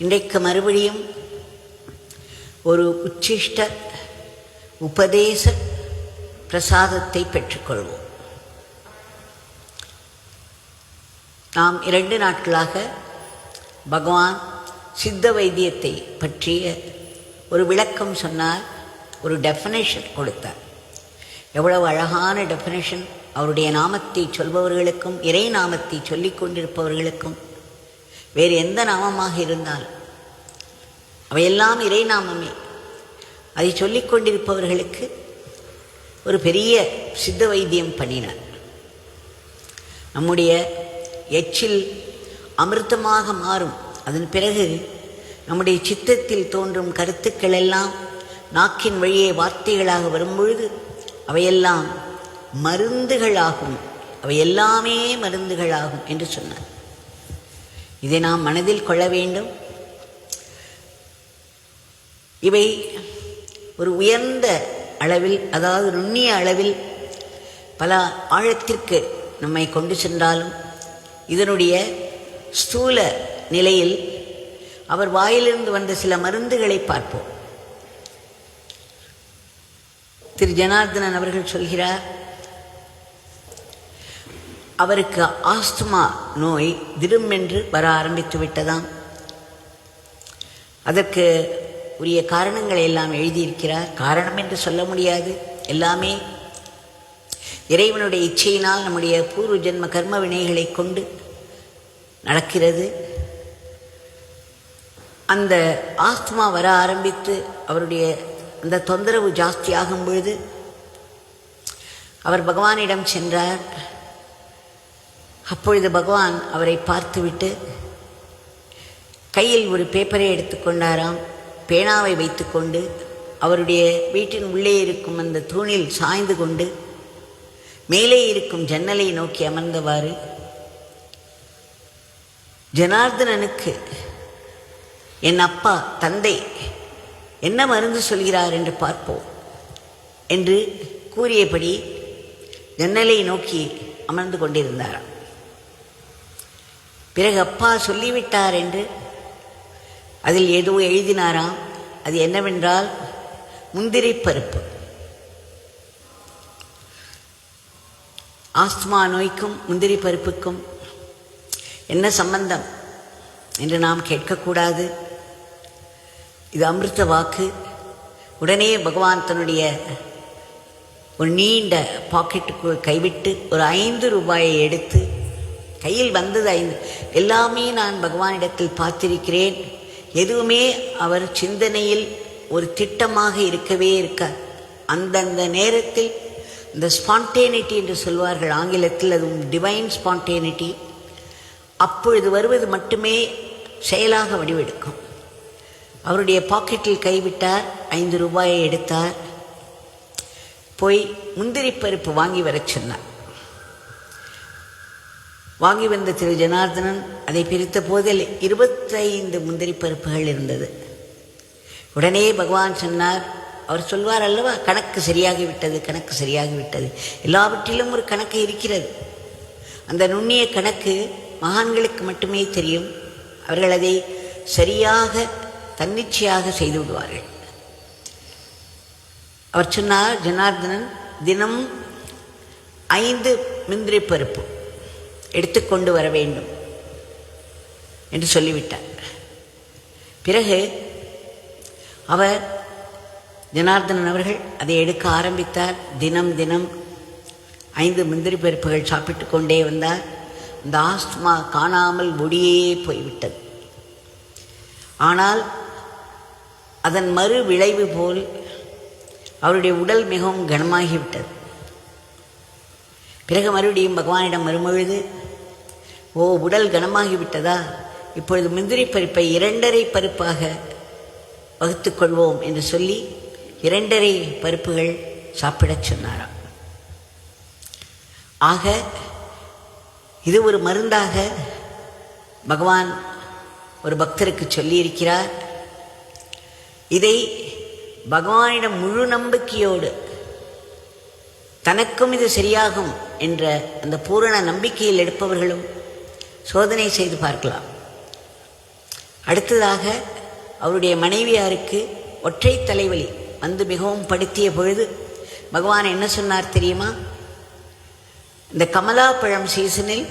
இன்றைக்கு மறுபடியும் ஒரு உச்சிஷ்ட உபதேச பிரசாதத்தை பெற்றுக்கொள்வோம். நாம் 2 நாட்களாக பகவான் சித்த வைத்தியத்தை பற்றிய ஒரு விளக்கம் சொன்னார், ஒரு டெஃபினேஷன் கொடுத்தார். எவ்வளவு அழகான டெஃபினேஷன்! அவருடைய நாமத்தை சொல்பவர்களுக்கும் இறை நாமத்தை சொல்லிக் கொண்டிருப்பவர்களுக்கும் வேறு எந்த நாமமாக இருந்தால் அவையெல்லாம் இறை நாமமே. அதை சொல்லிக் கொண்டிருப்பவர்களுக்கு ஒரு பெரிய சித்த வைத்தியம் பண்ணினார். நம்முடைய எச்சில் அமிர்தமாக மாறும். அதன் பிறகு நம்முடைய சித்தத்தில் தோன்றும் கருத்துக்கள் எல்லாம் நாக்கின் வழியே வார்த்தைகளாக வரும்பொழுது அவையெல்லாம் மருந்துகளாகும், அவை எல்லாமே மருந்துகளாகும் என்று சொன்னார். இதை நாம் மனதில் கொள்ள வேண்டும். இவை ஒரு உயர்ந்த அளவில், அதாவது நுண்ணிய அளவில் பல ஆழத்திற்கு நம்மை கொண்டு சென்றாலும் இதனுடைய ஸ்தூல நிலையில் அவர் வாயிலிருந்து வந்த சில மருந்துகளை பார்ப்போம். திரு ஜனார்தனன் அவர்கள் சொல்கிறார், அவருக்கு ஆஸ்துமா நோய் திடுமென்று வர ஆரம்பித்து விட்டதாம். அதற்கு உரிய காரணங்களை எல்லாம் எழுதியிருக்கிறார். காரணம் என்று சொல்ல முடியாது, எல்லாமே இறைவனுடைய இச்சையினால் நம்முடைய பூர்வ ஜென்ம கர்ம வினைகளை கொண்டு நடக்கிறது. அந்த ஆஸ்துமா வர ஆரம்பித்து அவருடைய அந்த தொந்தரவு ஜாஸ்தியாகும் பொழுது அவர் பகவானிடம் சென்றார். அப்பொழுது பகவான் அவரை பார்த்துவிட்டு கையில் ஒரு பேப்பரை எடுத்துக்கொண்டாராம். பேனாவை வைத்துக்கொண்டு அவருடைய வீட்டின் உள்ளே இருக்கும் அந்த தூணில் சாய்ந்து கொண்டு மேலே இருக்கும் ஜன்னலை நோக்கி அமர்ந்தவாறு, ஜனார்தனனுக்கு என் அப்பா தந்தை என்ன மருந்து சொல்கிறார் என்று பார்ப்போம் என்று கூறியபடி ஜன்னலை நோக்கி அமர்ந்து கொண்டிருந்தாராம். பிறகு அப்பா சொல்லிவிட்டார் என்று அதில் ஏதோ எழுதினாராம். அது என்னவென்றால் முந்திரி பருப்பு. ஆஸ்துமா நோய்க்கும் முந்திரி பருப்புக்கும் என்ன சம்பந்தம் என்று நாம் கேட்கக்கூடாது. இது அமிர்த வாக்கு. உடனே பகவான் தன்னுடைய ஒரு நீண்ட பாக்கெட்டுக்குள் கைவிட்டு ஒரு 5 ரூபாயை எடுத்து, கையில் வந்தது 5, எல்லாமே நான் பகவானிடத்தில் பார்த்திருக்கிறேன், எதுவுமே அவர் சிந்தனையில் ஒரு திட்டமாக இருக்கவே இருக்கார். அந்தந்த நேரத்தில் இந்த ஸ்பான்டேனிட்டி என்று சொல்வார்கள் ஆங்கிலத்தில், அதுவும் டிவைன் ஸ்பான்டேனிட்டி, அப்பொழுது வருவது மட்டுமே செயலாக வடிவெடுக்கும். அவருடைய பாக்கெட்டில் கைவிட்டார், 5 ரூபாயை எடுத்தார், போய் முந்திரி பருப்பு வாங்கி வரச் சொன்னார். வாங்கி வந்த திரு ஜனார்தனன் அதை பிரித்த போதில் 25 முந்திரி பருப்புகள் இருந்தது. உடனே பகவான் சொன்னார், அவர் சொல்வார் அல்லவா, கணக்கு சரியாகிவிட்டது, கணக்கு சரியாகிவிட்டது. எல்லாவற்றிலும் ஒரு கணக்கு இருக்கிறது. அந்த நுண்ணிய கணக்கு மகான்களுக்கு மட்டுமே தெரியும். அவர்கள் அதை சரியாக தன்னிச்சையாக செய்து விடுவார்கள். அவர் சொன்னார், ஜனார்தனன் தினம் 5 முந்திரி பருப்பு எடுத்துக்கொண்டு வர வேண்டும் என்று சொல்லிவிட்டார். பிறகு அவர் ஜனார்தனன் அவர்கள் அதை எடுக்க ஆரம்பித்தார். தினம் தினம் 5 முந்திரி பருப்புகள் சாப்பிட்டு கொண்டே வந்தார். அந்த ஆஸ்துமா காணாமல் ஒடியே போய்விட்டது. ஆனால் அதன் மறு விளைவு போல் அவருடைய உடல் மிகவும் கனமாகிவிட்டது. பிறகு மறுபடியும் பகவானிடம் வரும்பொழுது, உடல் கனமாகிவிட்டதா, இப்பொழுது முந்திரி பருப்பை 2½ பருப்பாக வகுத்துக்கொள்வோம் என்று சொல்லி 2½ பருப்புகள் சாப்பிடச் சொன்னாராம். ஆக இது ஒரு மருந்தாக பகவான் ஒரு பக்தருக்கு சொல்லியிருக்கிறார். இதை பகவானிடம் முழு நம்பிக்கையோடு தனக்கும் இது சரியாகும் என்ற அந்த பூரண நம்பிக்கையில் எடுப்பவர்களும் சோதனை செய்து பார்க்கலாம். அடுத்ததாக அவருடைய மனைவியாருக்கு ஒற்றை தலைவலி வந்து மிகவும் படுத்திய பொழுது பகவான் என்ன சொன்னார் தெரியுமா? இந்த கமலாப்பழம் சீசனில்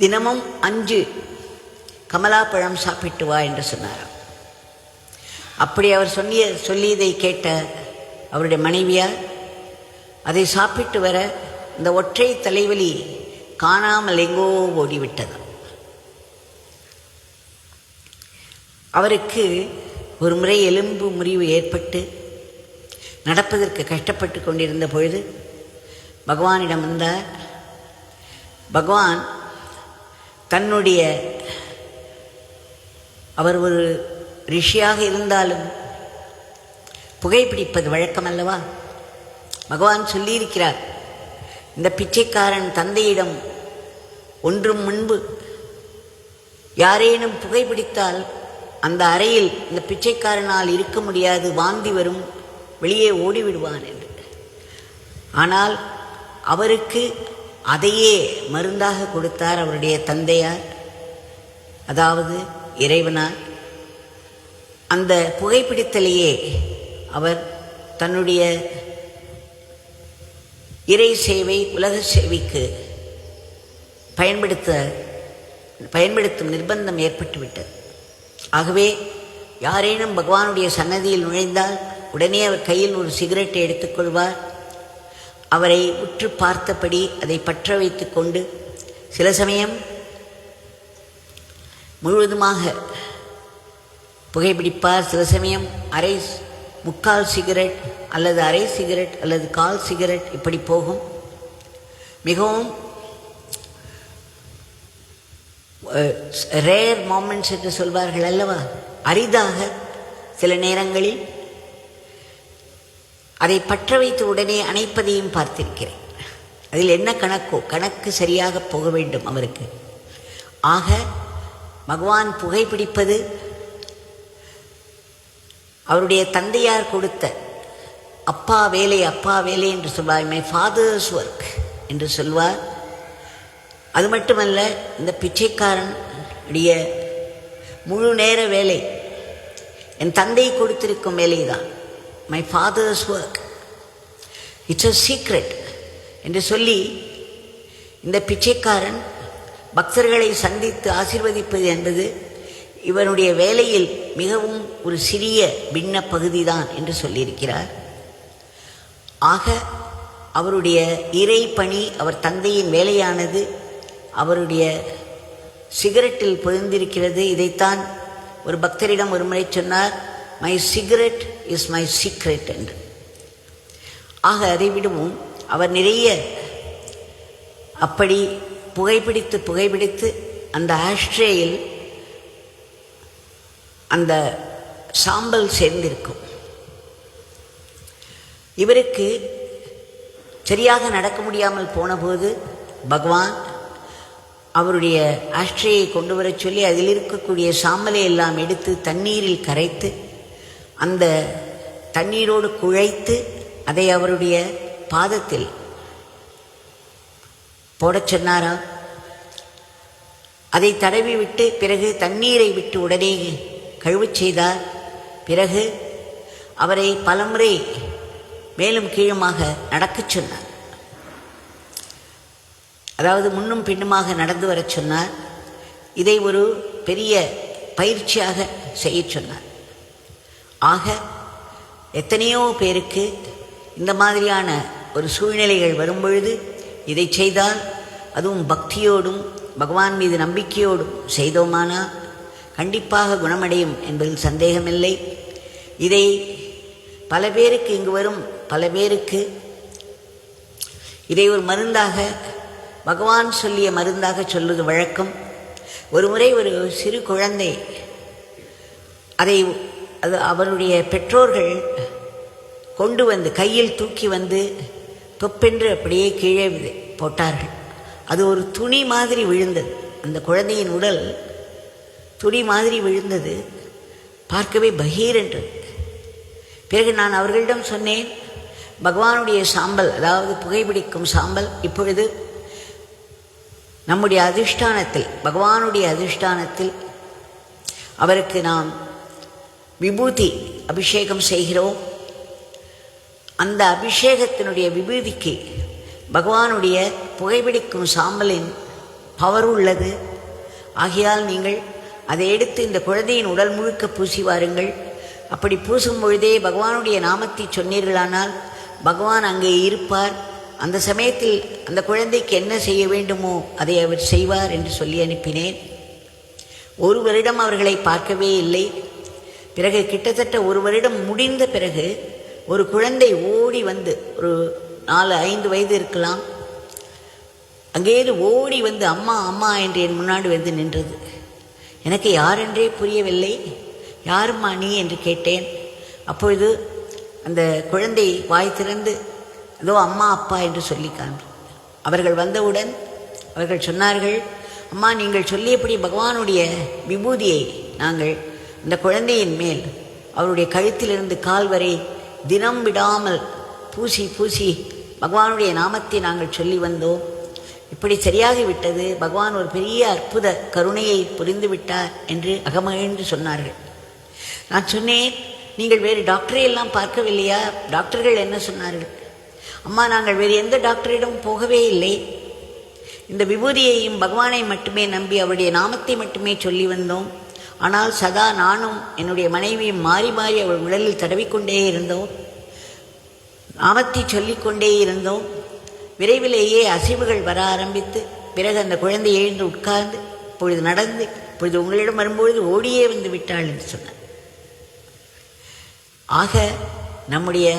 தினமும் 5 கமலாப்பழம் சாப்பிட்டு வா என்று சொன்னாராம். அப்படி அவர் சொல்லியதை கேட்ட அவருடைய மனைவியார் அதை சாப்பிட்டு வர இந்த ஒற்றை தலைவலி காணாமல் எங்கோ ஓடிவிட்டது. அவருக்கு ஒரு முறை எலும்பு முறிவு ஏற்பட்டு நடப்பதற்கு கஷ்டப்பட்டு கொண்டிருந்த பொழுது பகவானிடம் வந்தார். பகவான் தன்னுடைய அவர் ஒரு ரிஷியாக இருந்தாலும் புகைப்பிடிப்பது வழக்கம் அல்லவா? பகவான் சொல்லியிருக்கிறார், இந்த பிச்சைக்காரன் தந்தையிடம் ஒன்றும் முன்பு யாரேனும் புகைப்பிடித்தால் அந்த அறையில் இந்த பிச்சைக்காரனால் இருக்க முடியாது, வாந்தி வரும், வெளியே ஓடிவிடுவான் என்று. ஆனால் அவருக்கு அதையே மருந்தாக கொடுத்தார் அவருடைய தந்தையார், அதாவது இறைவனார். அந்த புகைப்பிடித்தலையே அவர் தன்னுடைய இறை சேவை, உலக சேவைக்கு பயன்படுத்தும் நிர்பந்தம் ஏற்பட்டுவிட்டது. ஆகவே யாரேனும் பகவானுடைய சன்னதியில் நுழைந்தால் உடனே அவர் கையில் ஒரு சிகரெட்டை எடுத்துக்கொள்வார். அவரை உற்று பார்த்தபடி அதை பற்ற வைத்து கொண்டு சில சமயம் முழுவதுமாக புகைப்பிடிப்பார். சில சமயம் முக்கால் சிகரெட் அல்லது அரை சிகரெட் அல்லது கால் சிகரெட் இப்படி போகும். மிகவும் ரேர் மொமெண்ட்ஸ் என்று சொல்வார்கள் அல்லவா, அரிதாக சில நேரங்களில் அதை பற்ற வைத்து உடனே அணைப்பதையும் பார்த்திருக்கிறேன். அதில் என்ன கணக்கு சரியாக போக வேண்டும் அவருக்கு. ஆக பகவான் புகைப்பிடிப்பது அவருடைய தந்தையார் கொடுத்த அப்பா வேலை என்று சொல்வார், மை ஃபாதர்ஸ் ஒர்க் என்று சொல்வார். அது மட்டுமல்ல, இந்த பிச்சைக்காரனுடைய முழு நேர வேலை என் தந்தை கொடுத்திருக்கும் வேலைதான், my fathers work, it's a secret என்று சொல்லி இந்த பிச்சைக்காரன் பக்தர்களை சந்தித்து ஆசீர்வதிப்பது என்பது இவனுடைய வேலையில் மிகவும் ஒரு சிறிய பின்ன பகுதிதான் என்று சொல்லியிருக்கிறார். ஆக அவருடைய இறை பணி, அவர் தந்தையின் வேலையானது அவருடைய சிகரெட்டில் பொதிந்திருக்கிறது. இதைத்தான் ஒரு பக்தரிடம் ஒரு முறை சொன்னார், my cigarette is my secret என்று. ஆக அதை விடவும் அவர் நிறைய அப்படி புகைப்பிடித்து அந்த ஆஷ்ட்ரேயில் அந்த சாம்பல் சேர்ந்திருக்கும். இவருக்கு சரியாக நடக்க முடியாமல் போனபோது பகவான் அவருடைய ஆஷ்ட்ரேயை கொண்டு வர சொல்லி அதில் இருக்கக்கூடிய சாம்பலை எல்லாம் எடுத்து தண்ணீரில் கரைத்து அந்த தண்ணீரோடு குழைத்து அதை அவருடைய பாதத்தில் போடச் சொன்னாரா. அதை தடவி விட்டு பிறகு தண்ணீரை விட்டு உடனே கழுவச் செய்தார். பிறகு அவரை பலமுறை மேலும் கீழுமாக நடக்கச் சொன்னார். அதாவது முன்னும் பின்னுமாக நடந்து வரச் சொன்னார். இதை ஒரு பெரிய பயிற்சியாக செய்யச் சொன்னார். ஆக எத்தனையோ பேருக்கு இந்த மாதிரியான ஒரு சூழ்நிலைகள் வரும்பொழுது இதை செய்தால், அதுவும் பக்தியோடும் பகவான் மீது நம்பிக்கையோடும் செய்தோமானால் கண்டிப்பாக குணமடையும் என்பதில் சந்தேகமில்லை. இதை பல பேருக்கு, இங்கு வரும் பல பேருக்கு இதை ஒரு மருந்தாக, பகவான் சொல்லிய மருந்தாக சொல்வது வழக்கம். ஒரு முறை ஒரு சிறு குழந்தை அது அவருடைய பெற்றோர்கள் கொண்டு வந்து கையில் தூக்கி வந்து தொப்பென்று அப்படியே கீழே போட்டார்கள். அது ஒரு துணி மாதிரி விழுந்தது. அந்த குழந்தையின் உடல் துணி மாதிரி விழுந்தது. பார்க்கவே பகீர் என்றது. பிறகு நான் அவர்களிடம் சொன்னேன், பகவானுடைய சாம்பல், அதாவது புகைப்பிடிக்கும் சாம்பல் இப்பொழுது நம்முடைய அதிஷ்டானத்தில், பகவானுடைய அதிஷ்டானத்தில் அவருக்கு நாம் விபூதி அபிஷேகம் செய்கிறோம். அந்த அபிஷேகத்தினுடைய விபூதிக்கு பகவானுடைய புகைப்பிடிக்கும் சாம்பலின் பவர் உள்ளது. ஆகையால் நீங்கள் அதை எடுத்து இந்த குழந்தையின் உடல் முழுக்க பூசி வாருங்கள். அப்படி பூசும் பொழுதே பகவானுடைய நாமத்தை சொன்னீர்களானால் பகவான் அங்கே இருப்பார். அந்த சமயத்தில் அந்த குழந்தைக்கு என்ன செய்ய வேண்டுமோ அதை அவர் செய்வார் என்று சொல்லி அனுப்பினேன். ஒரு வருடம் அவர்களை பார்க்கவே இல்லை. பிறகு கிட்டத்தட்ட ஒரு வருடம் முடிந்த பிறகு ஒரு குழந்தை ஓடி வந்து, ஒரு 4-5 வயது இருக்கலாம், அங்கேயிருந்து ஓடி வந்து அம்மா அம்மா என்று என் முன்னாடி வந்து நின்றது. எனக்கு யாரென்றே புரியவில்லை. யாரும்மா நீ என்று கேட்டேன். அப்பொழுது அந்த குழந்தை வாய் திறந்து ஏதோ அம்மா அப்பா என்று சொல்லி அவர்கள் வந்தவுடன் அவர்கள் சொன்னார்கள், அம்மா நீங்கள் சொல்லியபடி பகவானுடைய விபூதியை நாங்கள் இந்த குழந்தையின் மேல் அவருடைய கழுத்திலிருந்து கால் வரை தினம் விடாமல் பூசி பூசி பகவானுடைய நாமத்தை நாங்கள் சொல்லி வந்தோம். இப்படி சரியாகிவிட்டது. பகவான் ஒரு பெரிய அற்புத கருணையை புரிந்து விட்டார் என்று அகமகிழ்ந்து சொன்னார்கள். நான் சொன்னேன், நீங்கள் வேறு டாக்டரை எல்லாம் பார்க்கவில்லையா? டாக்டர்கள் என்ன சொன்னார்கள்? அம்மா நாங்கள் வேறு எந்த டாக்டரிடம் போகவே இல்லை. இந்த விபூதியையும் பகவானை மட்டுமே நம்பி அவருடைய நாமத்தை மட்டுமே சொல்லி வந்தோம். ஆனால் சதா நானும் என்னுடைய மனைவியும் மாறி மாறி அவள் உடலில் தடவிக்கொண்டே இருந்தோம். நாமத்தை சொல்லிக்கொண்டே இருந்தோம். விரைவிலேயே அசைவுகள் வர ஆரம்பித்து பிறகு அந்த குழந்தை எழுந்து உட்கார்ந்து இப்பொழுது நடந்து இப்பொழுது உங்களிடம் வரும்பொழுது ஓடியே வந்து விட்டாள் என்று சொன்னார். ஆக நம்முடைய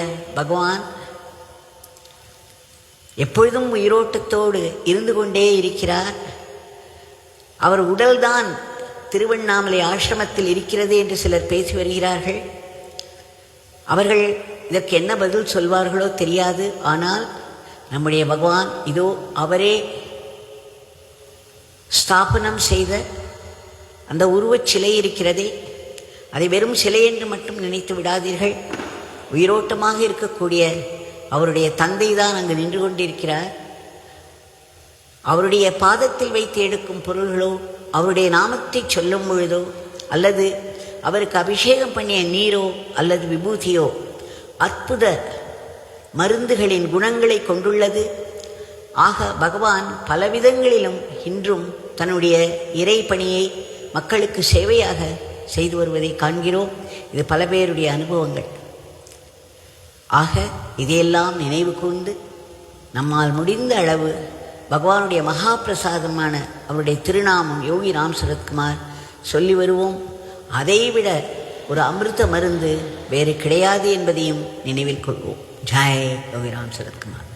பகவான் எப்பொழுதும் உயிரோட்டத்தோடு இருந்து கொண்டே இருக்கிறார். அவர் உடல்தான் திருவண்ணாமலை ஆசிரமத்தில் இருக்கிறது என்று சிலர் பேசி வருகிறார்கள். அவர்கள் இதற்கு என்ன பதில் சொல்வார்களோ தெரியாது. ஆனால் நம்முடைய பகவான் இதோ அவரே ஸ்தாபனம் செய்த அந்த உருவச் சிலை இருக்கிறதே, அதை வெறும் சிலை என்று மட்டும் நினைத்து விடாதீர்கள். உயிரோட்டமாக இருக்கக்கூடிய அவருடைய தந்தை தான் அங்கு நின்று கொண்டிருக்கிறார். அவருடைய பாதத்தில் வைத்து எடுக்கும் பொருள்களோ, அவருடைய நாமத்தை சொல்லும் பொழுதோ, அல்லது அவருக்கு அபிஷேகம் பண்ணிய நீரோ அல்லது விபூதியோ அற்புத மருந்துகளின் குணங்களை கொண்டுள்ளது. ஆக பகவான் பலவிதங்களிலும் இன்றும் தன்னுடைய இறை பணியை மக்களுக்கு சேவையாக செய்து வருவதை காண்கிறோம். இது பல பேருடைய அனுபவங்கள். ஆக இதையெல்லாம் நினைவு கொண்டு நம்மால் முடிந்த அளவு பகவானுடைய மகா பிரசாதமான அவருடைய திருநாமம் யோகி ராம் சரத்குமார் சொல்லி வருவோம். அதைவிட ஒரு அமிர்த மருந்து வேறு கிடையாது என்பதையும் நினைவில் கொள்வோம். ஜெய் யோகி ராம் சரத்குமார்.